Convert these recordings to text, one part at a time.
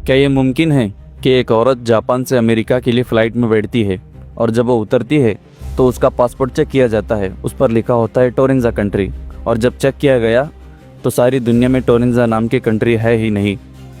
क्या ये मुमकिन है कि एक औरत जापान से अमेरिका के लिए फ़्लाइट में बैठती है और जब वो उतरती है तो उसका पासपोर्ट चेक किया जाता है, उस पर लिखा होता है टोरेंजा कंट्री, और जब चेक किया गया तो सारी दुनिया में टोरेंजा नाम की कंट्री है ही नहीं।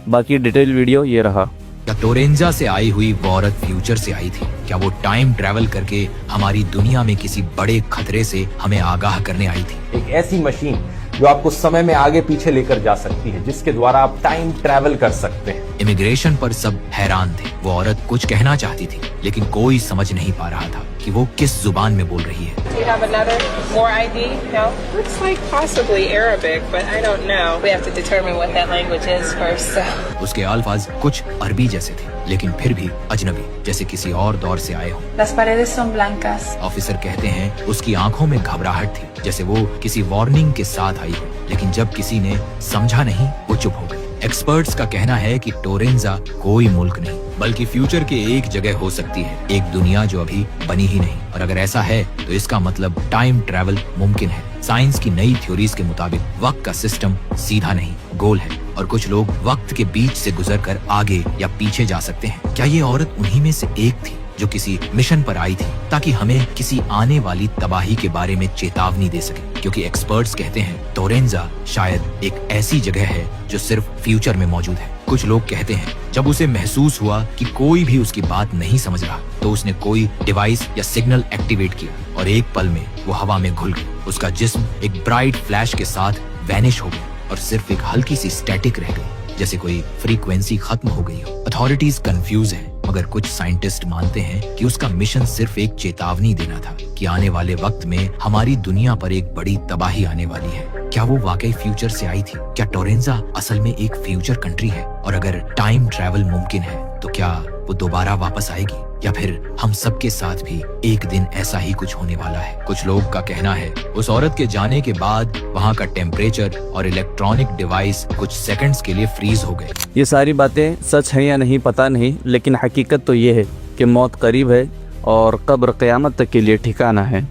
बाकी डिटेल वीडियो ये रहा। क्या टोरेंजा से आई हुई वो औरत फ्यूचर से आई थी? क्या वो टाइम ट्रैवल करके हमारी दुनिया में किसी बड़े खतरे से हमें आगाह करने आई थी? एक ऐसी मशीन जो आपको समय में आगे पीछे लेकर जा सकती है, जिसके द्वारा आप टाइम ट्रैवल कर सकते हैं। इमिग्रेशन पर सब हैरान थे। वो औरत कुछ कहना चाहती थी लेकिन कोई समझ नहीं पा रहा था कि वो किस जुबान में बोल रही है। Do you have another more ID? No? Looks like possibly Arabic, but I don't know. We have to determine what that language is first. So. उसके अल्फाज कुछ अरबी जैसे थे लेकिन फिर भी अजनबी, जैसे किसी और दौर से आए हों। Las paredes son blancas. Officer कहते हैं उसकी आंखों में घबराहट थी, जैसे वो किसी वार्निंग के साथ आई हो, लेकिन जब किसी ने समझा नहीं वो चुप हो गई। एक्सपर्ट्स का कहना है कि टोरेंजा कोई मुल्क नहीं बल्कि फ्यूचर के एक जगह हो सकती है, एक दुनिया जो अभी बनी ही नहीं। और अगर ऐसा है तो इसका मतलब टाइम ट्रैवल मुमकिन है। साइंस की नई थ्योरीज के मुताबिक वक्त का सिस्टम सीधा नहीं, गोल है, और कुछ लोग वक्त के बीच से गुजरकर आगे या पीछे जा सकते हैं। क्या ये औरत उन्हीं में से एक थी जो किसी मिशन पर आई थी ताकि हमें किसी आने वाली तबाही के बारे में चेतावनी दे सके? क्योंकि एक्सपर्ट्स कहते हैं टोरेंजा शायद एक ऐसी जगह है जो सिर्फ फ्यूचर में मौजूद है। कुछ लोग कहते हैं जब उसे महसूस हुआ कि कोई भी उसकी बात नहीं समझ रहा तो उसने कोई डिवाइस या सिग्नल एक्टिवेट किया और एक पल में वो हवा में घुल गई। उसका जिस्म एक ब्राइट फ्लैश के साथ वैनिश हो गया और सिर्फ एक हल्की सी स्टैटिक रह गई, जैसे कोई फ्रीक्वेंसी खत्म हो गई हो। अथॉरिटीज कंफ्यूज हैं, मगर कुछ साइंटिस्ट मानते हैं कि उसका मिशन सिर्फ एक चेतावनी देना था कि आने वाले वक्त में हमारी दुनिया पर एक बड़ी तबाही आने वाली है। क्या वो वाकई फ्यूचर से आई थी? क्या टोरेंजा असल में एक फ्यूचर कंट्री है? और अगर टाइम ट्रैवल मुमकिन है तो क्या वो दोबारा वापस आएगी, या फिर हम सबके साथ भी एक दिन ऐसा ही कुछ होने वाला है? कुछ लोग का कहना है उस औरत के जाने के बाद वहाँ का टेम्परेचर और इलेक्ट्रॉनिक डिवाइस कुछ सेकंड्स के लिए फ्रीज हो गए। ये सारी बातें सच है या नहीं पता नहीं, लेकिन हकीकत तो ये है कि मौत करीब है और कब्र क़यामत तक के लिए ठिकाना है।